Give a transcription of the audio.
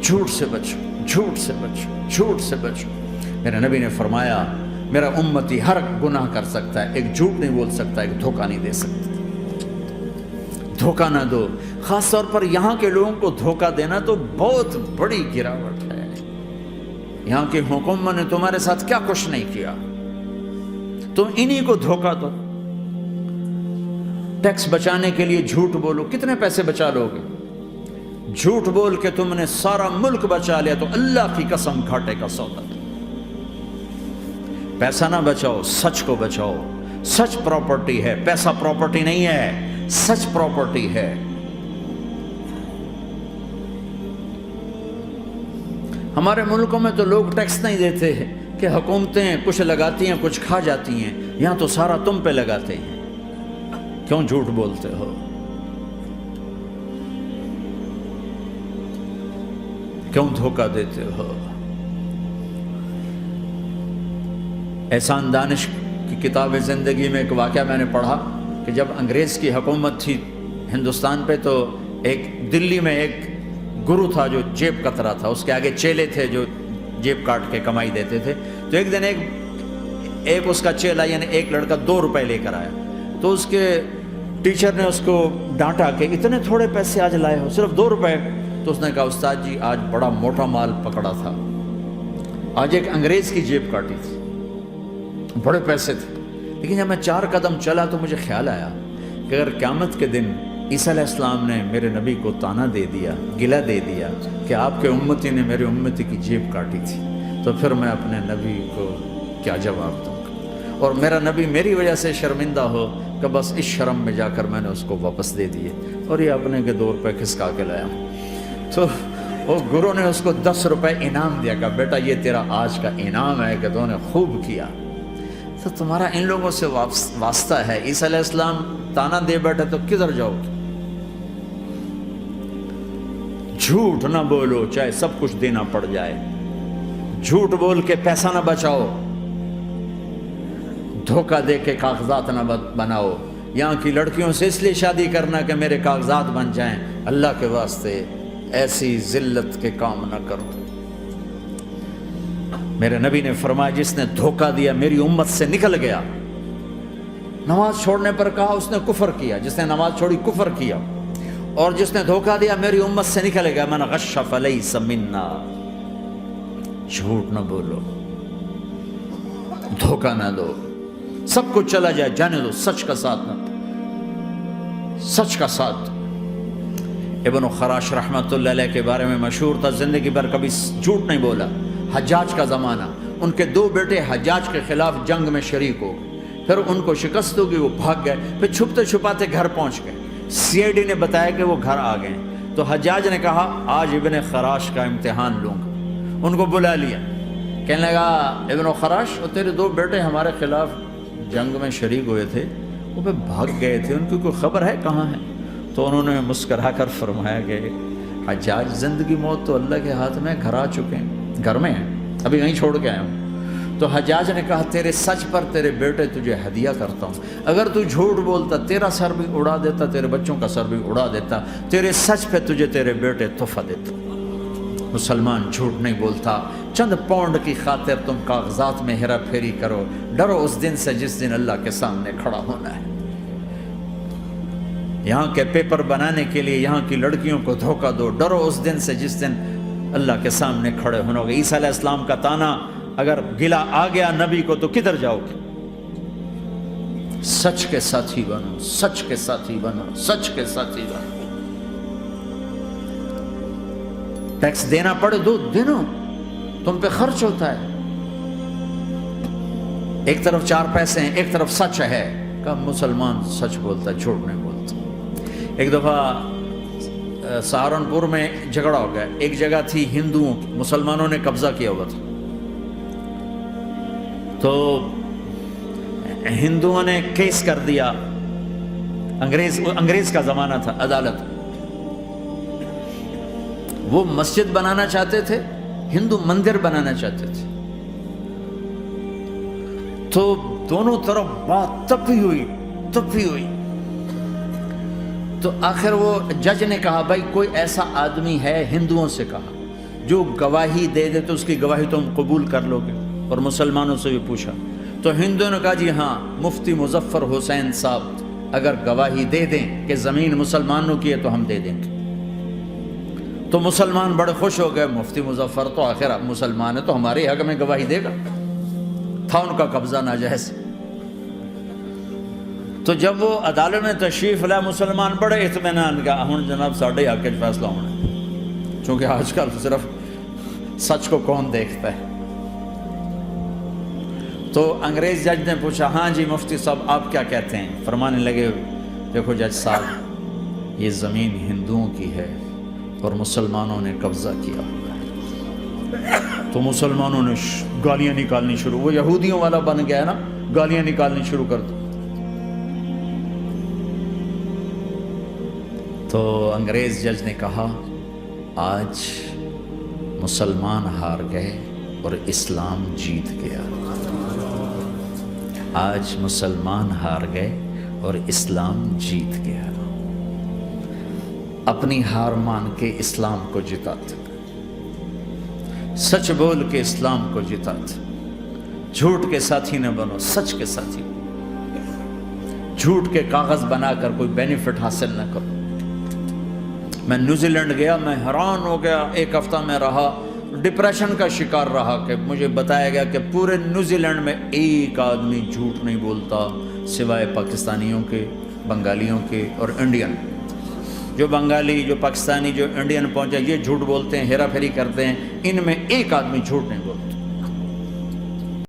جھوٹ سے بچو، جھوٹ سے بچو، جھوٹ سے بچو۔ میرے نبی نے فرمایا میرا امتی ہر گناہ کر سکتا ہے، ایک جھوٹ نہیں بول سکتا، ایک دھوکہ نہیں دے سکتا۔ دھوکہ نہ دو، خاص طور پر یہاں کے لوگوں کو دھوکہ دینا تو بہت بڑی گراوٹ ہے۔ یہاں کی حکومت نے تمہارے ساتھ کیا کچھ نہیں کیا، تم انہی کو دھوکہ دو۔ ٹیکس بچانے کے لیے جھوٹ بولو، کتنے پیسے بچا لو گے؟ جھوٹ بول کے تم نے سارا ملک بچا لیا تو اللہ کی قسم گھاٹے کا سودا۔ پیسہ نہ بچاؤ، سچ کو بچاؤ۔ سچ پراپرٹی ہے، پیسہ پراپرٹی نہیں ہے، سچ پراپرٹی ہے۔ ہمارے ملکوں میں تو لوگ ٹیکس نہیں دیتے ہیں کہ حکومتیں کچھ لگاتی ہیں کچھ کھا جاتی ہیں، یہاں تو سارا تم پہ لگاتے ہیں۔ کیوں جھوٹ بولتے ہو؟ کیوں دھوکہ دیتے ہو؟ احسان دانش کی کتاب زندگی میں ایک واقعہ میں نے پڑھا کہ جب انگریز کی حکومت تھی ہندوستان پہ تو ایک دلی میں ایک گرو تھا جو جیب کترا تھا، اس کے آگے چیلے تھے جو جیب کاٹ کے کمائی دیتے تھے۔ تو ایک دن ایک اس کا چیلا یعنی ایک لڑکا 2 روپے لے کر آیا، تو اس کے ٹیچر نے اس کو ڈانٹا کہ اتنے تھوڑے پیسے آج لائے ہو، صرف 2 روپے۔ تو اس نے کہا استاد جی آج بڑا موٹا مال پکڑا تھا، آج ایک انگریز کی جیب کاٹی تھی، بڑے پیسے تھے۔ لیکن جب میں 4 قدم چلا تو مجھے خیال آیا کہ اگر قیامت کے دن عیسیٰ علیہ السلام نے میرے نبی کو تانا دے دیا، گلہ دے دیا کہ آپ کے امتی نے میرے امتی کی جیب کاٹی تھی، تو پھر میں اپنے نبی کو کیا جواب دوں گا؟ اور میرا نبی میری وجہ سے شرمندہ ہو کہ بس اس شرم میں جا کر میں نے اس کو واپس دے دیے اور یہ اپنے کے 2 روپے کھسکا کے لایا ہوں۔ تو وہ گرو نے اس کو 10 روپے انعام دیا کہ بیٹا یہ تیرا آج کا انعام ہے کہ تو نے خوب کیا۔ تو تمہارا ان لوگوں سے واسطہ ہے، عیسیٰ علیہ السلام تانا دے بیٹھے تو کدھر جاؤ گے؟ جھوٹ نہ بولو چاہے سب کچھ دینا پڑ جائے، جھوٹ بول کے پیسہ نہ بچاؤ، دھوکہ دے کے کاغذات نہ بناؤ۔ یہاں کی لڑکیوں سے اس لیے شادی کرنا کہ میرے کاغذات بن جائیں، اللہ کے واسطے ایسی ذلت کے کام نہ کرو۔ میرے نبی نے فرمایا جس نے دھوکہ دیا میری امت سے نکل گیا۔ نماز چھوڑنے پر کہا اس نے کفر کیا، جس نے نماز چھوڑی کفر کیا، اور جس نے دھوکہ دیا میری امت سے نکل گیا۔ من غش فلیس منا۔ جھوٹ نہ بولو، دھوکہ نہ دو، سب کچھ چلا جائے جانے دو، سچ کا ساتھ نہ، سچ کا ساتھ۔ ابن خراش رحمۃ اللہ علیہ کے بارے میں مشہور تھا، زندگی بھر کبھی جھوٹ نہیں بولا۔ حجاج کا زمانہ، ان کے 2 بیٹے حجاج کے خلاف جنگ میں شریک ہو گئے، پھر ان کو شکست ہوگی، وہ بھاگ گئے، پھر چھپتے چھپاتے گھر پہنچ گئے۔ سی آئی ڈی نے بتایا کہ وہ گھر آ گئے، تو حجاج نے کہا آج ابن خراش کا امتحان لوں گا۔ ان کو بلا لیا، کہنے لگا ابن خراش وہ تیرے 2 بیٹے ہمارے خلاف جنگ میں شریک ہوئے تھے، وہ پہ بھاگ گئے تھے، ان کی کوئی خبر ہے کہاں ہے؟ تو انہوں نے مسکرا کر فرمایا کہ حجاج زندگی موت تو اللہ کے ہاتھ میں، گھر آ چکے ہیں، گھر میں ہیں، ابھی وہیں چھوڑ کے آیا ہوں۔ تو حجاج نے کہا تیرے سچ پر تیرے بیٹے تجھے ہدیہ کرتا ہوں، اگر تو جھوٹ بولتا تیرا سر بھی اڑا دیتا، تیرے بچوں کا سر بھی اڑا دیتا، تیرے سچ پہ تجھے تیرے بیٹے تحفہ دیتا۔ مسلمان جھوٹ نہیں بولتا۔ چند پاؤنڈ کی خاطر تم کاغذات میں ہیرا پھیری کرو، ڈرو اس دن سے جس دن اللہ کے سامنے کھڑا ہونا ہے۔ یہاں کے پیپر بنانے کے لیے یہاں کی لڑکیوں کو دھوکہ دو، ڈرو اس دن سے جس دن اللہ کے سامنے کھڑے ہونا ہوگا۔ عیسیٰ علیہ السلام کا تانا اگر گلا آ گیا نبی کو تو کدھر جاؤ گے؟ سچ کے ساتھی بنو، سچ کے ساتھی بنو، سچ کے ساتھی بنو۔ ٹیکس دینا پڑے دو، دینو، تم پہ خرچ ہوتا ہے۔ ایک طرف 4 پیسے ہیں، ایک طرف سچ ہے، کہ مسلمان سچ بولتا ہے، جھوٹ نہیں بولتا۔ ایک دفعہ سہارنپور میں جھگڑا ہو گیا، ایک جگہ تھی ہندوؤں کی، مسلمانوں نے قبضہ کیا ہوا تھا، تو ہندوؤں نے کیس کر دیا، انگریز کا زمانہ تھا، عدالت، وہ مسجد بنانا چاہتے تھے، ہندو مندر بنانا چاہتے تھے، تو دونوں طرف بات تپی ہوئی، تو آخر وہ جج نے کہا بھائی کوئی ایسا آدمی ہے، ہندوؤں سے کہا جو گواہی دے دے تو اس کی گواہی تم قبول کر لو گے؟ اور مسلمانوں سے بھی پوچھا تو ہندوؤں نے کہا جی ہاں، مفتی مظفر حسین صاحب اگر گواہی دے دیں کہ زمین مسلمانوں کی ہے تو ہم دے دیں گے۔ تو مسلمان بڑے خوش ہو گئے، مفتی مظفر تو آخر اب مسلمان ہے تو ہمارے حق میں گواہی دے گا، تھا ان کا قبضہ ناجائز۔ تو جب وہ عدالت میں تشریف لائے مسلمان بڑے اطمینان کا ہن جناب ساڈے حق وچ فیصلہ ہونا ہے، چونکہ آج کل صرف سچ کو کون دیکھتا ہے۔ تو انگریز جج نے پوچھا ہاں جی مفتی صاحب آپ کیا کہتے ہیں؟ فرمانے لگے دیکھو جج صاحب، یہ زمین ہندوؤں کی ہے اور مسلمانوں نے قبضہ کیا ہوا ہے۔ تو مسلمانوں نے گالیاں نکالنی شروع، وہ یہودیوں والا بن گیا نا، گالیاں نکالنی شروع کر دی۔ تو انگریز جج نے کہا آج مسلمان ہار گئے اور اسلام جیت گیا، آج مسلمان ہار گئے اور اسلام جیت گیا۔ اپنی ہار مان کے اسلام کو جتاتے، سچ بول کے اسلام کو جتاتے، جھوٹ کے ساتھی نہ بنو، سچ کے ساتھی، جھوٹ کے کاغذ بنا کر کوئی بینیفٹ حاصل نہ کرو۔ میں نیوزی لینڈ گیا، میں حیران ہو گیا، ایک ہفتہ میں رہا، ڈپریشن کا شکار رہا کہ مجھے بتایا گیا کہ پورے نیوزی لینڈ میں ایک آدمی جھوٹ نہیں بولتا سوائے پاکستانیوں کے، بنگالیوں کے اور انڈین۔ جو بنگالی، جو پاکستانی، جو انڈین پہنچے یہ جھوٹ بولتے ہیں، ہیرا پھیری کرتے ہیں، ان میں ایک آدمی جھوٹ نہیں بولتا۔